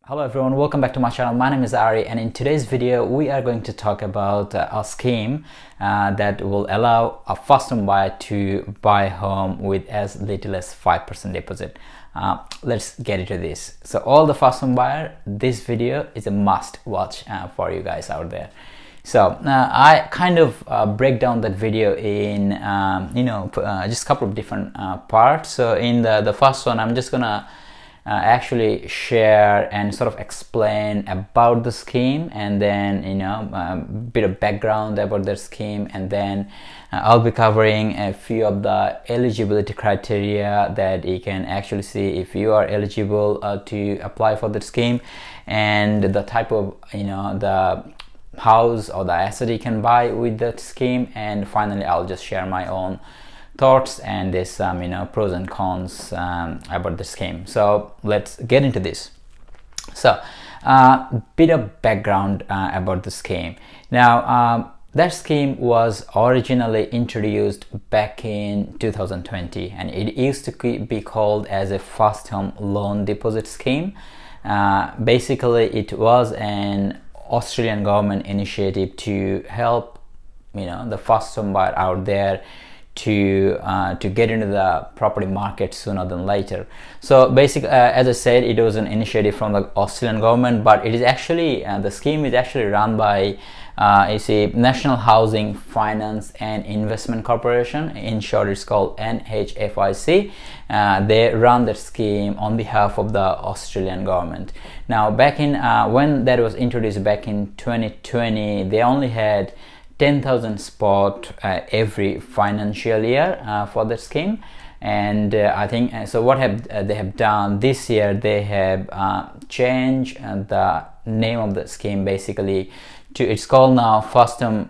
Hello everyone, welcome back to my channel. My name is Ari, and in today's video we are going to talk about a scheme that will allow a first-home buyer to buy a home with as little as 5% deposit. Let's get into this. So all the first-home buyer, this video is a must watch for you guys out there. So I kind of break down that video in just a couple of different parts. So in the first one, I'm just gonna actually share and sort of explain about the scheme, and then a bit of background about the scheme, and then I'll be covering a few of the eligibility criteria that you can actually see if you are eligible to apply for the scheme, and the type of the house or the asset you can buy with that scheme. And finally I'll just share my own thoughts and there's some pros and cons about the scheme. So let's get into this. So bit of background about the scheme. Now that scheme was originally introduced back in 2020, and it used to be called as a first home loan deposit scheme. Basically it was an Australian government initiative to help the first home buyer out there to get into the property market sooner than later. So basically, as I said, it was an initiative from the Australian government, but it is actually the scheme is actually run by National Housing Finance and Investment Corporation. In short, it's called NHFIC. They run that scheme on behalf of the Australian government. Now, back in when that was introduced back in 2020, they only had 10,000 spot every financial year for the scheme, and I think so. What they have done this year? They have changed the name of the scheme basically to, it's called now first home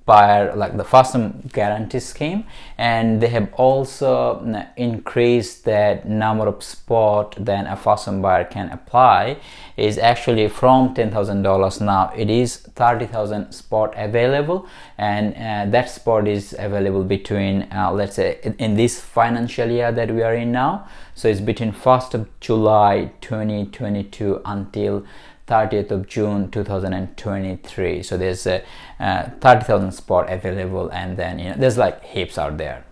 buyer, like the first home guarantee scheme, and they have also increased that number of spot then a first home buyer can apply is actually from $10,000 now it is 30,000 spot available, and that spot is available between let's say in this financial year that we are in now, so it's between 1st of July 2022 until 30th of June 2023. So there's a 30,000 spot available, and then there's like heaps out there.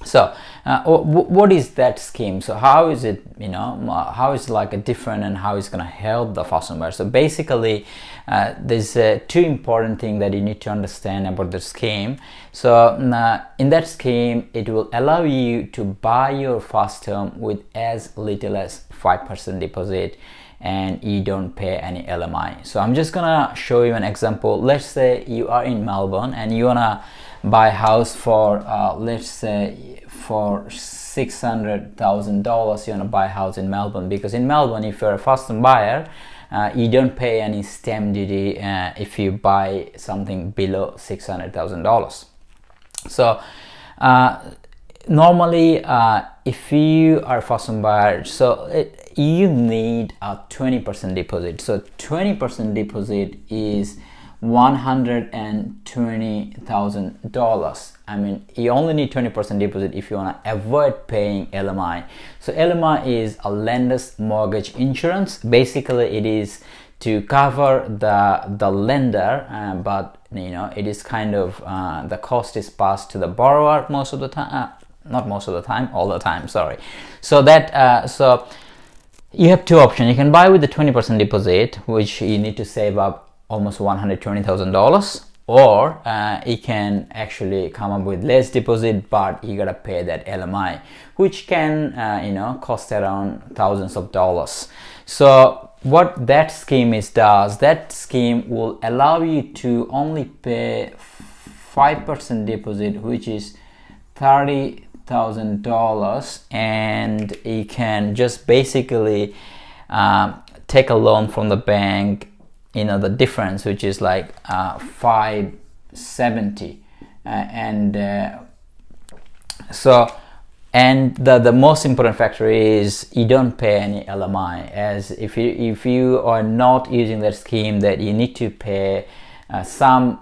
So what is that scheme? So how is it, how is like a different, and how is going to help the first home buyer? So basically there's two important things that you need to understand about the scheme. So in that scheme, it will allow you to buy your first home with as little as 5% deposit, and you don't pay any LMI. So I'm just gonna show you an example. Let's say you are in Melbourne and you wanna buy a house for let's say for $600,000. You wanna buy a house in Melbourne, because in Melbourne, if you're a first-time buyer, you don't pay any stamp duty if you buy something below $600,000. So normally if you are a first-home buyer, so you need a 20% deposit. So 20% deposit is $120,000. I mean, you only need 20% deposit if you want to avoid paying LMI. So LMI is a lender's mortgage insurance. Basically it is to cover the lender, but it is kind of the cost is passed to the borrower most of the time, not most of the time, all the time, sorry. So that so you have two options. You can buy with the 20% deposit, which you need to save up almost $120,000, or you can actually come up with less deposit, but you gotta pay that LMI, which can cost around thousands of dollars. So what that scheme does, that scheme will allow you to only pay 5% deposit, which is $30,000, and you can just basically take a loan from the bank, the difference, which is like $570, and so, and the most important factor is you don't pay any LMI, as if you are not using that scheme, that you need to pay some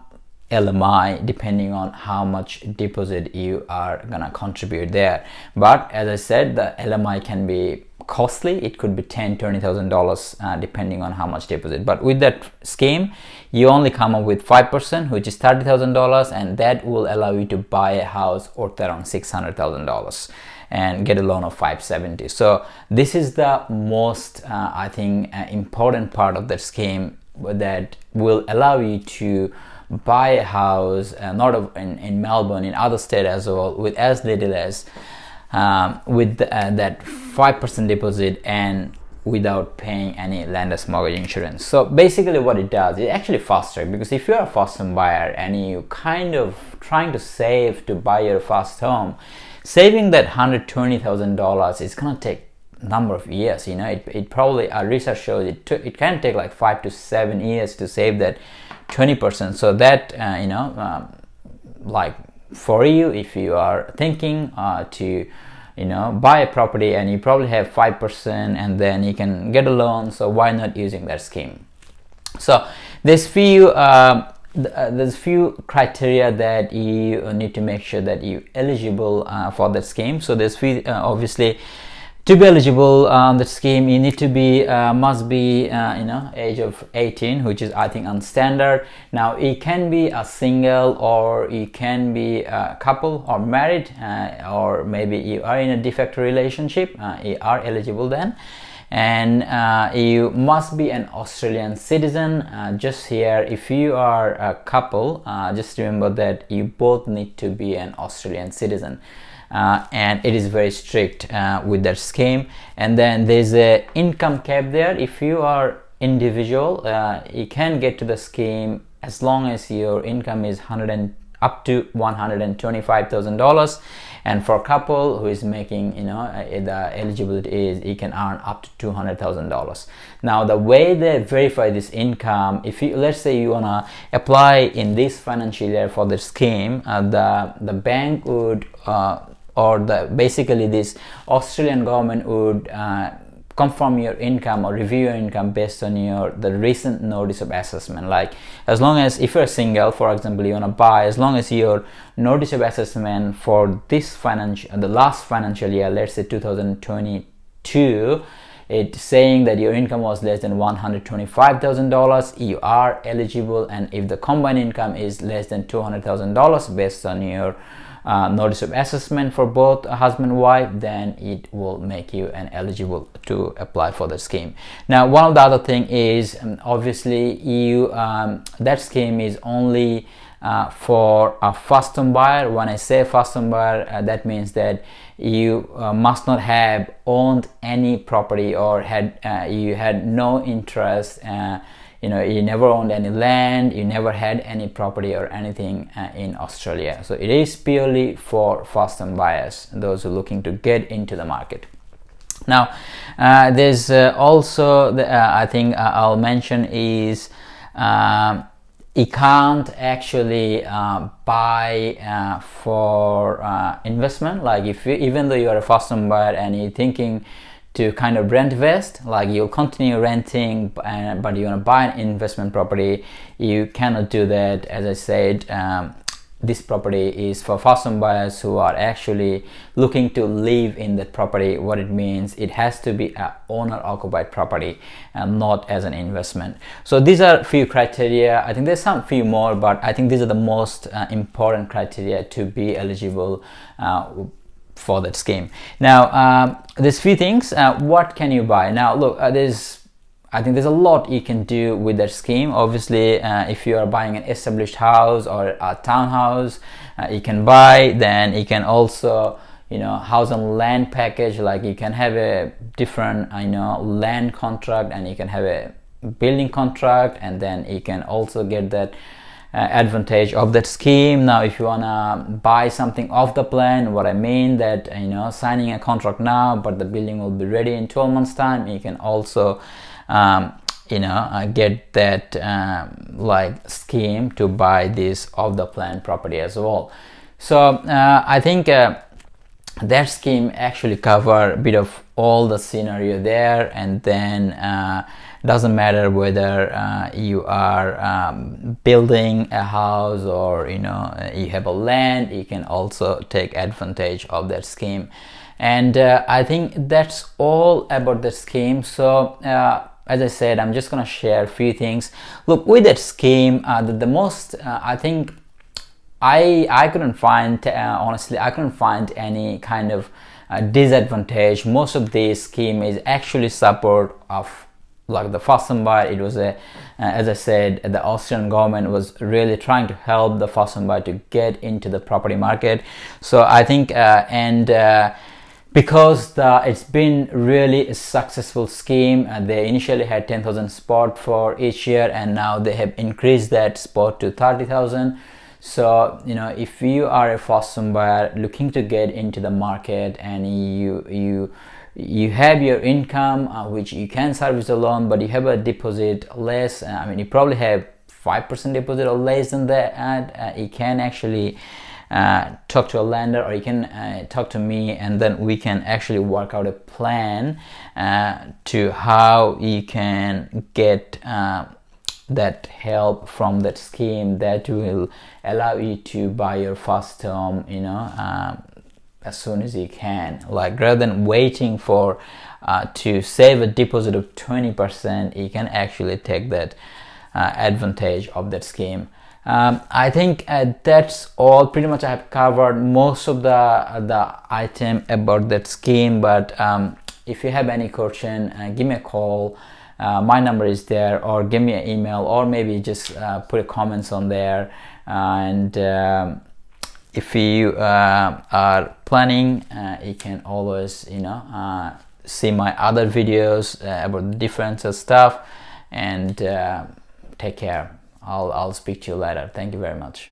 LMI depending on how much deposit you are gonna contribute there. But as I said, the LMI can be costly. It could be $10,000-$20,000 depending on how much deposit. But with that scheme, you only come up with 5%, which is $30,000, and that will allow you to buy a house worth around $600,000 and get a loan of 570. So this is the most I think important part of the scheme that will allow you to buy a house not in Melbourne, in other states as well, with as little as with that 5% deposit and without paying any lender's mortgage insurance. So basically what it does, it actually faster, because if you're a first home buyer and you kind of trying to save to buy your first home, saving that $120,000 is gonna take a number of years. You know, it probably, our research shows it can take like 5 to 7 years to save that 20%. So that like for you, if you are thinking to buy a property and you probably have 5% and then you can get a loan, so why not using that scheme? So there's few criteria that you need to make sure that you're eligible for that scheme. So there's few obviously, to be eligible on the scheme, you need to be must be age of 18, which is I think on standard. Now it can be a single, or you can be a couple or married, or maybe you are in a de facto relationship. You are eligible then. And you must be an Australian citizen. Just here, if you are a couple, just remember that you both need to be an Australian citizen. And it is very strict with that scheme. And then there's a income cap there. If you are individual, you can get to the scheme as long as your income is up to $125,000. And for a couple who is making, the eligibility is you can earn up to $200,000. Now the way they verify this income, if you, let's say you wanna apply in this financial year for the scheme, the bank would basically this Australian government would confirm your income or review your income based on the recent notice of assessment. Like, as long as, if you're single, for example, you want to buy, as long as your notice of assessment for the last financial year, let's say 2022, it's saying that your income was less than $125,000, you are eligible. And if the combined income is less than $200,000 based on your notice of assessment for both husband and wife, then it will make you eligible to apply for the scheme. Now, one of the other thing is obviously that scheme is only for a first home buyer. When I say first home buyer, that means that you must not have owned any property or you had no interest. You never owned any land, you never had any property or anything in Australia. So it is purely for first time buyers, those who are looking to get into the market. Now there's also I think I'll mention is you can't actually buy for investment. Like even though you are a first time buyer and you're thinking to kind of rent invest, like you'll continue renting, but you want to buy an investment property, you cannot do that. As I said, this property is for first home buyers who are actually looking to live in that property. What it means, it has to be an owner occupied property and not as an investment. So these are a few criteria. I think there's some few more, but I think these are the most important criteria to be eligible for that scheme. Now there's few things. What can you buy? Now look, I think there's a lot you can do with that scheme. Obviously if you are buying an established house or a townhouse, you can buy. Then you can also house and land package, like you can have a different land contract, and you can have a building contract, and then you can also get that advantage of that scheme. Now if you wanna buy something off the plan, what I mean that signing a contract now, but the building will be ready in 12 months time, you can also get that like scheme to buy this off the plan property as well. So I think that scheme actually cover a bit of all the scenario there. And then doesn't matter whether you are building a house or you have a land, you can also take advantage of that scheme. And I think that's all about the scheme. So as I said, I'm just gonna share a few things. Look, with that scheme, the most I think I couldn't find, honestly, I couldn't find any kind of disadvantage. Most of the scheme is actually support of like the first time buyer. It was a as I said, the Austrian government was really trying to help the first time buyer to get into the property market. So I think because it's been really a successful scheme. They initially had 10,000 spot for each year, and now they have increased that spot to 30,000. So if you are a first time buyer looking to get into the market, and you have your income which you can service the loan, but you have a deposit less, I mean you probably have 5% deposit or less than that, you can actually talk to a lender, or you can talk to me, and then we can actually work out a plan to how you can get that help from that scheme that will allow you to buy your first home as soon as you can. Like, rather than waiting for to save a deposit of 20%, you can actually take that advantage of that scheme. I think that's all. Pretty much I have covered most of the item about that scheme, but if you have any question, give me a call. My number is there, or give me an email, or maybe just put a comments on there. And if you are planning, you can always see my other videos about the different stuff. And take care. I'll speak to you later. Thank you very much.